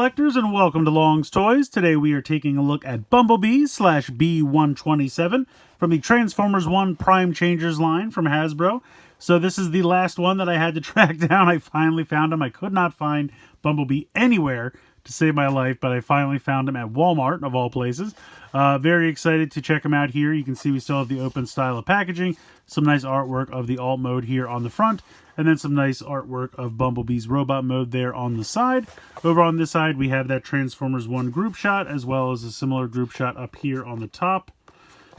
collectors, and welcome to Long's Toys. Today we are taking a look at Bumblebee slash B-127 from the Transformers 1 Prime Changers line from Hasbro. So this is the last one that I had to track down. I finally found him. I could not find Bumblebee anywhere to save my life, but I finally found him at Walmart, of all places. Very excited to check him out here. You can see we still have the open style of packaging, some nice artwork of the alt mode here on the front, and then some nice artwork of Bumblebee's robot mode there on the side. Over on this side, we have that Transformers 1 group shot, as well as a similar group shot up here on the top.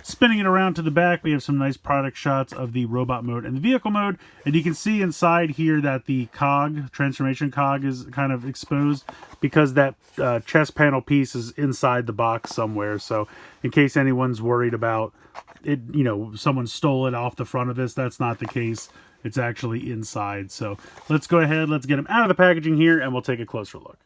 Spinning it around to the back, we have some nice product shots of the robot mode and the vehicle mode. And you can see inside here that the cog, transformation cog, is kind of exposed because that chest panel piece is inside the box somewhere. So in case anyone's worried about it, you know, someone stole it off the front of this, that's not the case. It's actually inside. So let's go ahead, let's get him out of the packaging here, and we'll take a closer look.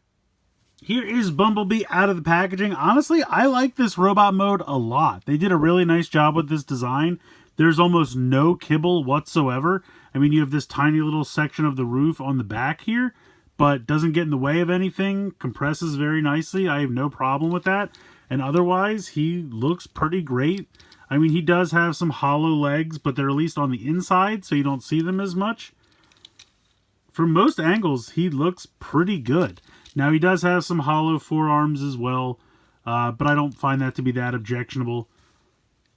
Here is Bumblebee out of the packaging. Honestly, I like this robot mode a lot. They did a really nice job with this design. There's almost no kibble whatsoever. I mean, you have this tiny little section of the roof on the back here, but doesn't get in the way of anything. Compresses very nicely. I have no problem with that. And otherwise, he looks pretty great. I mean, he does have some hollow legs, but they're at least on the inside, so you don't see them as much. From most angles, he looks pretty good. Now, he does have some hollow forearms as well, but I don't find that to be that objectionable.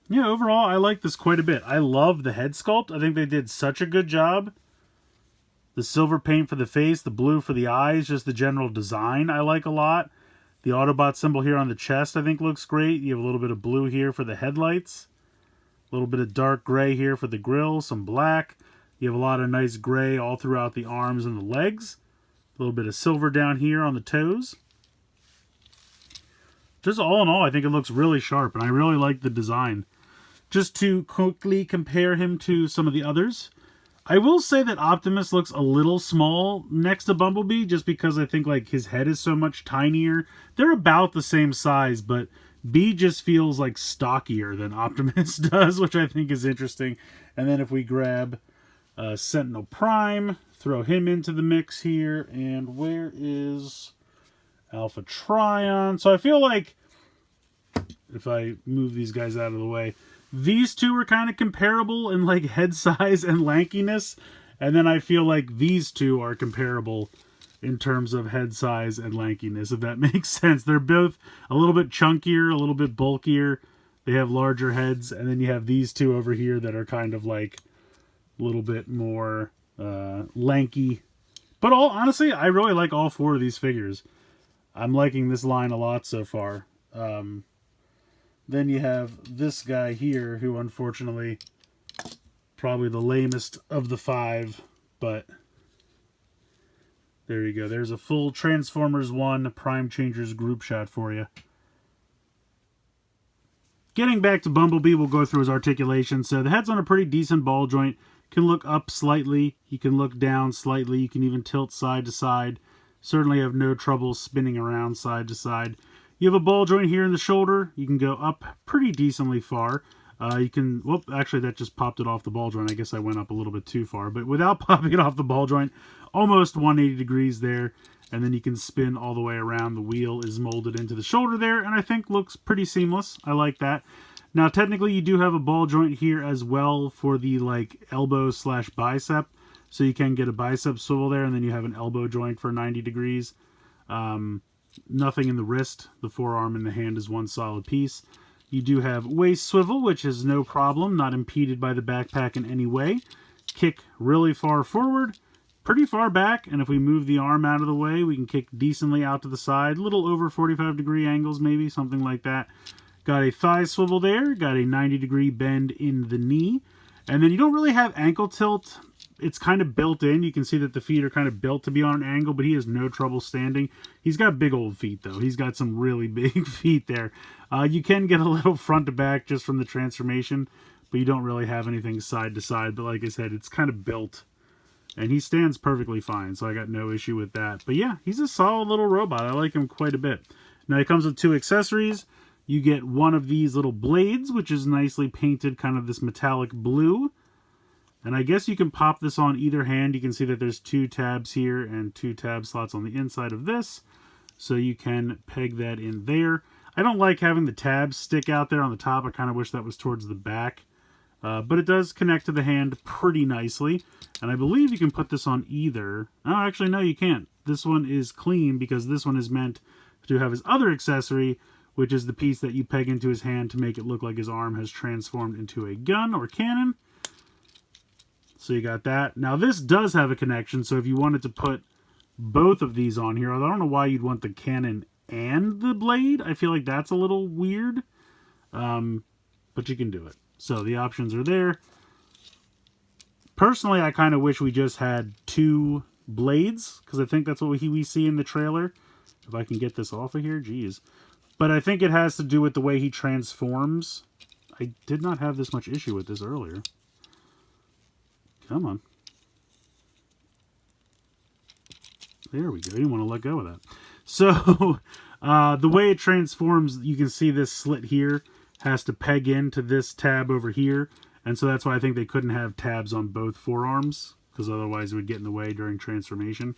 Yeah, overall, I like this quite a bit. I love the head sculpt. I think they did such a good job. The silver paint for the face, the blue for the eyes, just the general design I like a lot. The Autobot symbol here on the chest I think looks great. You have a little bit of blue here for the headlights. A little bit of dark gray here for the grill, some black. You have a lot of nice gray all throughout the arms and the legs. A little bit of silver down here on the toes. Just all in all, I think it looks really sharp, and I really like the design. Just to quickly compare him to some of the others, I will say that Optimus looks a little small next to Bumblebee, just because I think like his head is so much tinier. They're about the same size, but B just feels like stockier than Optimus does, which I think is interesting. And then if we grab Sentinel Prime, throw him into the mix here, and where is Alpha Trion? So I feel like, if I move these guys out of the way, these two are kind of comparable in like head size and lankiness, and then I feel like these two are comparable in terms of head size and lankiness, if that makes sense. They're both a little bit chunkier, a little bit bulkier. They have larger heads, and then you have these two over here that are kind of like a little bit more lanky. But honestly, I really like all four of these figures. I'm liking this line a lot so far. Then you have this guy here, who unfortunately probably the lamest of the five, but there you go. There's a full Transformers 1 Prime Changers group shot for you. Getting back to Bumblebee, we'll go through his articulation. So the head's on a pretty decent ball joint. Can look up slightly. You can look down slightly. You can even tilt side to side. Certainly have no trouble spinning around side to side. You have a ball joint here in the shoulder. You can go up pretty decently far. You can, whoop, actually that just popped it off the ball joint. I guess I went up a little bit too far, but without popping it off the ball joint, almost 180 degrees there. And then you can spin all the way around. The wheel is molded into the shoulder there, and I think looks pretty seamless. I like that. Now, technically, you do have a ball joint here as well for the like elbow slash bicep. So you can get a bicep swivel there, and then you have an elbow joint for 90 degrees. Nothing in the wrist. The forearm and the hand is one solid piece. You do have waist swivel, which is no problem, not impeded by the backpack in any way. Kick really far forward, pretty far back, and if we move the arm out of the way, we can kick decently out to the side, little over 45-degree angles maybe, something like that. Got a thigh swivel there, got a 90-degree bend in the knee, and then you don't really have ankle tilt. It's kind of built in. You can see that the feet are kind of built to be on an angle, but he has no trouble standing. He's got big old feet, though. He's got some really big feet there. You can get a little front to back just from the transformation, but you don't really have anything side to side. But like I said, it's kind of built, and he stands perfectly fine, so I got no issue with that. But yeah, he's a solid little robot. I like him quite a bit. Now, he comes with two accessories. You get one of these little blades, which is nicely painted, kind of this metallic blue. And I guess you can pop this on either hand. You can see that there's two tabs here and two tab slots on the inside of this. So you can peg that in there. I don't like having the tabs stick out there on the top. I kind of wish that was towards the back. But it does connect to the hand pretty nicely. And I believe you can put this on either. Oh, actually, no, you can't. This one is clean because this one is meant to have his other accessory, which is the piece that you peg into his hand to make it look like his arm has transformed into a gun or cannon. So you got that. Now, this does have a connection, so if you wanted to put both of these on here, I don't know why you'd want the cannon and the blade. I feel like that's a little weird, but you can do it. So the options are there. Personally, I kind of wish we just had 2 blades, because I think that's what we see in the trailer. If I can get this off of here, geez. But I think it has to do with the way he transforms. I did not have this much issue with this earlier. Come on. There we go. You didn't want to let go of that. So, the way it transforms, you can see this slit here has to peg into this tab over here. And so that's why I think they couldn't have tabs on both forearms, because otherwise it would get in the way during transformation.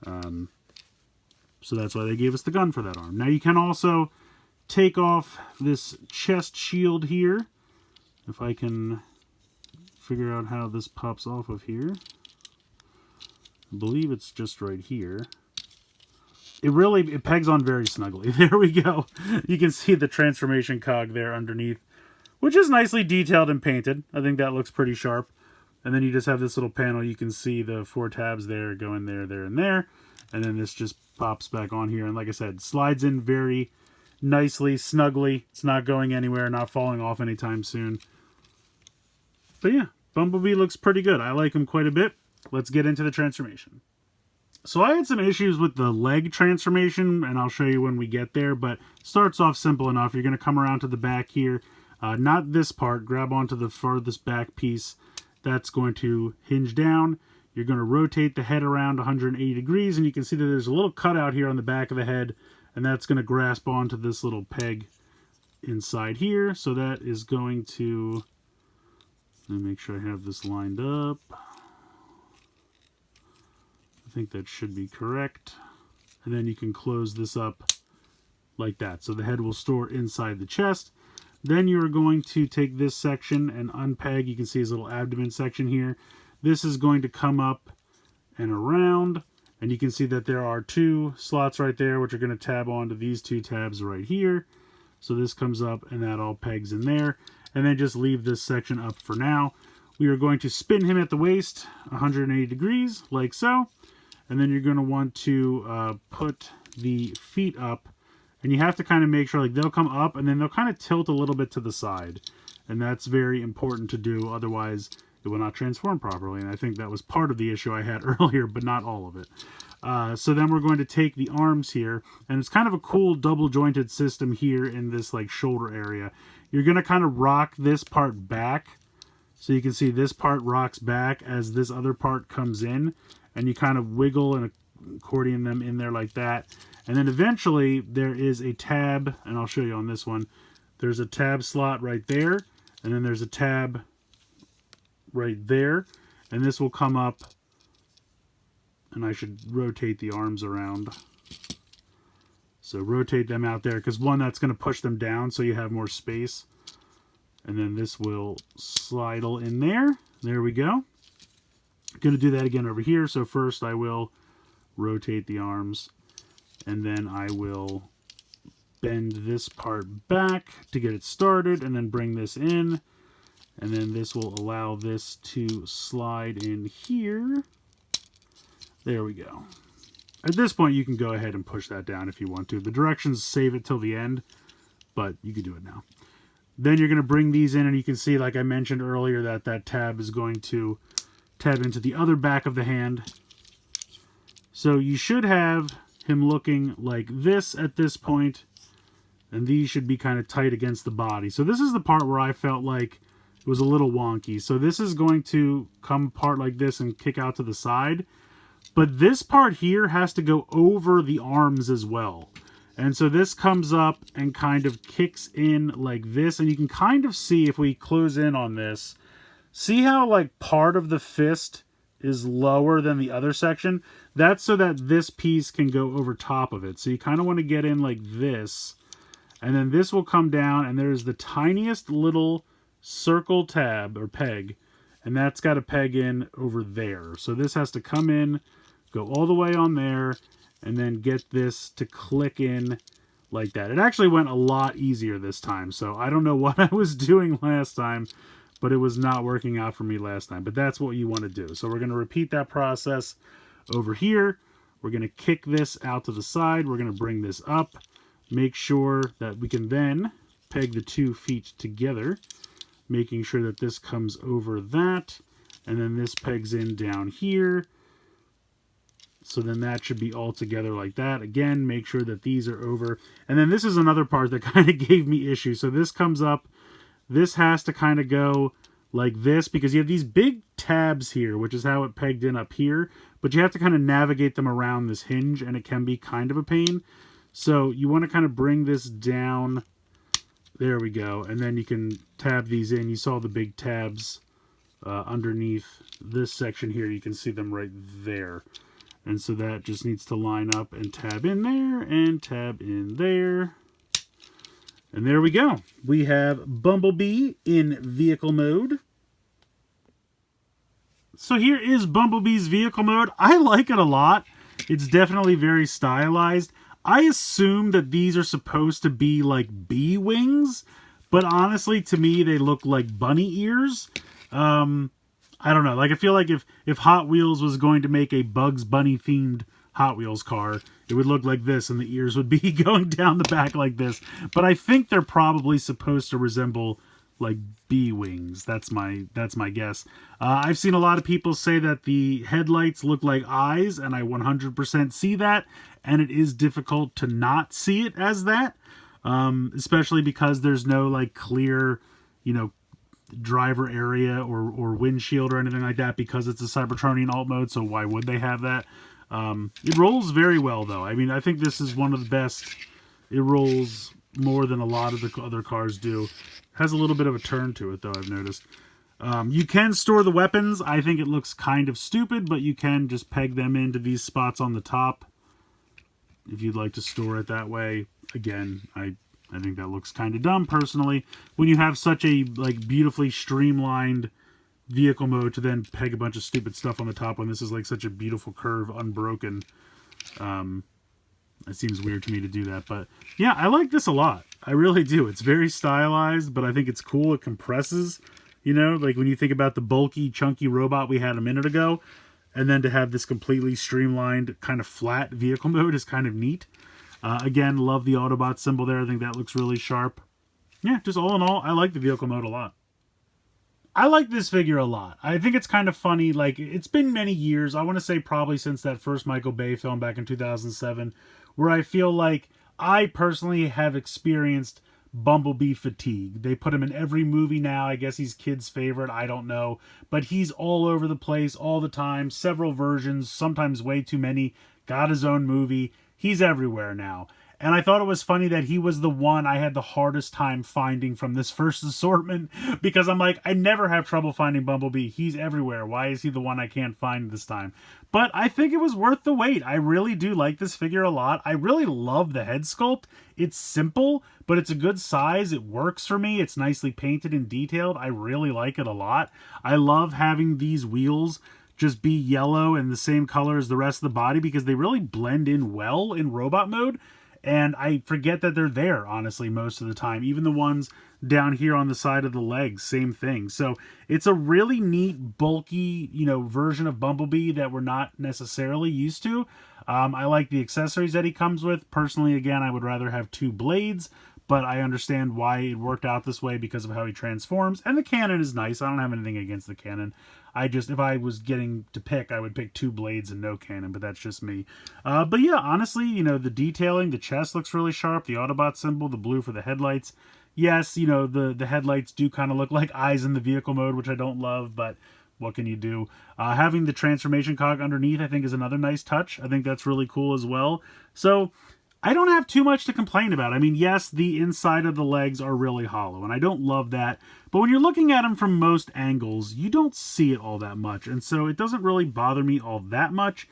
So that's why they gave us the gun for that arm. Now you can also take off this chest shield here. If I can figure out how this pops off of here. I believe it's just right here. It pegs on very snugly. There we go. You can see the transformation cog there underneath, which is nicely detailed and painted. I think that looks pretty sharp. And then you just have this little panel. You can see the 4 tabs there going there, there, and there. And then this just pops back on here. And like I said, slides in very nicely, snugly. It's not going anywhere, not falling off anytime soon. But yeah, Bumblebee looks pretty good. I like him quite a bit. Let's get into the transformation. So I had some issues with the leg transformation, and I'll show you when we get there, but starts off simple enough. You're going to come around to the back here. Not this part. Grab onto the farthest back piece. That's going to hinge down. You're going to rotate the head around 180 degrees, and you can see that there's a little cutout here on the back of the head, and that's going to grasp onto this little peg inside here. So that is going to... Let me make sure I have this lined up. I think that should be correct. And then you can close this up like that. So the head will store inside the chest. Then you're going to take this section and unpeg. You can see his little abdomen section here. This is going to come up and around. And you can see that there are 2 slots right there, which are going to tab onto these 2 tabs right here. So this comes up and that all pegs in there. And then just leave this section up for now. We are going to spin him at the waist 180 degrees, like so. And then you're going to want to put the feet up. And you have to kind of make sure, like, they'll come up and then they'll kind of tilt a little bit to the side. And that's very important to do. Otherwise, it will not transform properly. And I think that was part of the issue I had earlier, but not all of it. So then we're going to take the arms here. And it's kind of a cool double jointed system here in this, like, shoulder area. You're going to kind of rock this part back. So you can see this part rocks back as this other part comes in. And you kind of wiggle and accordion them in there like that. And then eventually there is a tab, and I'll show you on this one. There's a tab slot right there. And then there's a tab right there. And this will come up. And I should rotate the arms around. So rotate them out there, because one, that's going to push them down so you have more space. And then this will slidle in there. There we go. Going to do that again over here. So first I will rotate the arms, and then I will bend this part back to get it started, and then bring this in. And then this will allow this to slide in here. There we go. At this point, you can go ahead and push that down if you want to. The directions save it till the end, but you can do it now. Then you're going to bring these in, and you can see, like I mentioned earlier, that that tab is going to tab into the other back of the hand. So you should have him looking like this at this point, and these should be kind of tight against the body. So this is the part where I felt like it was a little wonky. So this is going to come apart like this and kick out to the side. But this part here has to go over the arms as well. And so this comes up and kind of kicks in like this. And you can kind of see, if we close in on this, see how like part of the fist is lower than the other section. That's so that this piece can go over top of it. So you kind of want to get in like this, and then this will come down, and there's the tiniest little circle tab or peg, and that's got a peg in over there. So this has to come in, go all the way on there, and then get this to click in like that. It actually went a lot easier this time, so I don't know what I was doing last time, but it was not working out for me last time. But that's what you want to do. So we're going to repeat that process over here. We're going to kick this out to the side. We're going to bring this up. Make sure that we can then peg the 2 feet together, making sure that this comes over that, and then this pegs in down here. So then that should be all together like that. Again, make sure that these are over. And then this is another part that kind of gave me issues. So this comes up. This has to kind of go like this because you have these big tabs here, which is how it pegged in up here. But you have to kind of navigate them around this hinge, and it can be kind of a pain. So you want to kind of bring this down. There we go. And then you can tab these in. You saw the big tabs underneath this section here. You can see them right there. And so that just needs to line up and tab in there and tab in there. And there we go. We have Bumblebee in vehicle mode. So here is Bumblebee's vehicle mode. I like it a lot. It's definitely very stylized. I assume that these are supposed to be like bee wings, but honestly, to me, they look like bunny ears. I don't know. Like, I feel like if Hot Wheels was going to make a Bugs Bunny themed Hot Wheels car, it would look like this, and the ears would be going down the back like this. But I think they're probably supposed to resemble like bee wings. That's my guess. I've seen a lot of people say that the headlights look like eyes, and I 100% see that, and it is difficult to not see it as that, especially because there's no like clear, driver area or windshield or anything like that, because it's a Cybertronian alt mode. So why would they have that? It rolls very well though. I mean, I think this is one of the best. It rolls more than a lot of the other cars do. Has a little bit of a turn to it though, I've noticed. You can store the weapons. I think it looks kind of stupid, but you can just peg them into these spots on the top if you'd like to store it that way. Again, I think that looks kind of dumb, personally, when you have such a like beautifully streamlined vehicle mode to then peg a bunch of stupid stuff on the top when this is like such a beautiful curve, unbroken. It seems weird to me to do that, but yeah, I like this a lot. I really do. It's very stylized, but I think it's cool. It compresses, like when you think about the bulky, chunky robot we had a minute ago, and then to have this completely streamlined, kind of flat vehicle mode is kind of neat. Again, love the Autobot symbol there. I think that looks really sharp. Yeah, just all in all, I like the vehicle mode a lot. I like this figure a lot. I think it's kind of funny. Like, it's been many years. I want to say probably since that first Michael Bay film back in 2007, where I feel like I personally have experienced Bumblebee fatigue. They put him in every movie now. I guess he's kids' favorite. I don't know. But he's all over the place all the time. Several versions, sometimes way too many. Got his own movie. He's everywhere now. And I thought it was funny that he was the one I had the hardest time finding from this first assortment, because I'm like, I never have trouble finding Bumblebee. He's everywhere. Why is he the one I can't find this time? But I think it was worth the wait. I really do like this figure a lot. I really love the head sculpt. It's simple, but it's a good size. It works for me. It's nicely painted and detailed. I really like it a lot. I love having these wheels just be yellow and the same color as the rest of the body, because they really blend in well in robot mode. And I forget that they're there, honestly, most of the time. Even the ones down here on the side of the legs, same thing. So it's a really neat, bulky, version of Bumblebee that we're not necessarily used to. I like the accessories that he comes with. Personally, again, I would rather have 2 blades, but I understand why it worked out this way because of how he transforms. And the cannon is nice. I don't have anything against the cannon. If I was getting to pick, I would pick 2 blades and no cannon, but that's just me. But yeah, honestly, the detailing, the chest looks really sharp, the Autobot symbol, the blue for the headlights. Yes, the headlights do kind of look like eyes in the vehicle mode, which I don't love, but what can you do? Having the transformation cog underneath, I think, is another nice touch. I think that's really cool as well. So I don't have too much to complain about. I mean, yes, the inside of the legs are really hollow, and I don't love that. But when you're looking at them from most angles, you don't see it all that much. And so it doesn't really bother me all that much.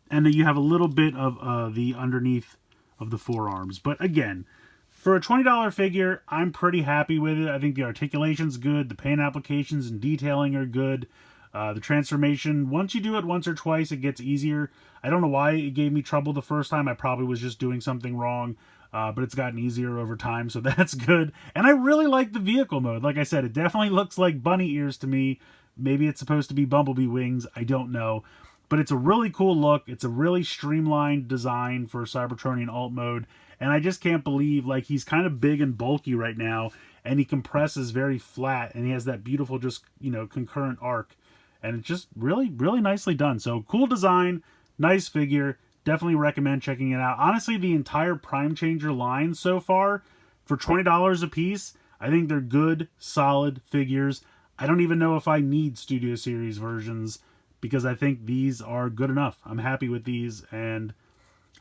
And then you have a little bit of the underneath of the forearms. But again, for a $20 figure, I'm pretty happy with it. I think the articulation's good. The paint applications and detailing are good. The transformation, once you do it once or twice, it gets easier. I don't know why it gave me trouble the first time. I probably was just doing something wrong, but it's gotten easier over time, so that's good. And I really like the vehicle mode. Like I said, it definitely looks like bunny ears to me. Maybe it's supposed to be Bumblebee wings. I don't know. But it's a really cool look. It's a really streamlined design for Cybertronian alt mode. And I just can't believe, like, he's kind of big and bulky right now, and he compresses very flat, and he has that beautiful just, concurrent arc. And it's just really, really nicely done. So cool design, nice figure. Definitely recommend checking it out. Honestly, the entire Prime Changer line so far, for $20 a piece, I think they're good, solid figures. I don't even know if I need Studio Series versions, because I think these are good enough. I'm happy with these, and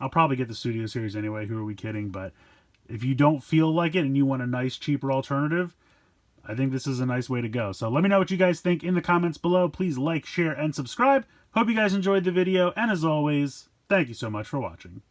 I'll probably get the Studio Series anyway. Who are we kidding? But if you don't feel like it and you want a nice, cheaper alternative, I think this is a nice way to go. So let me know what you guys think in the comments below. Please like, share, and subscribe. Hope you guys enjoyed the video. And as always, thank you so much for watching.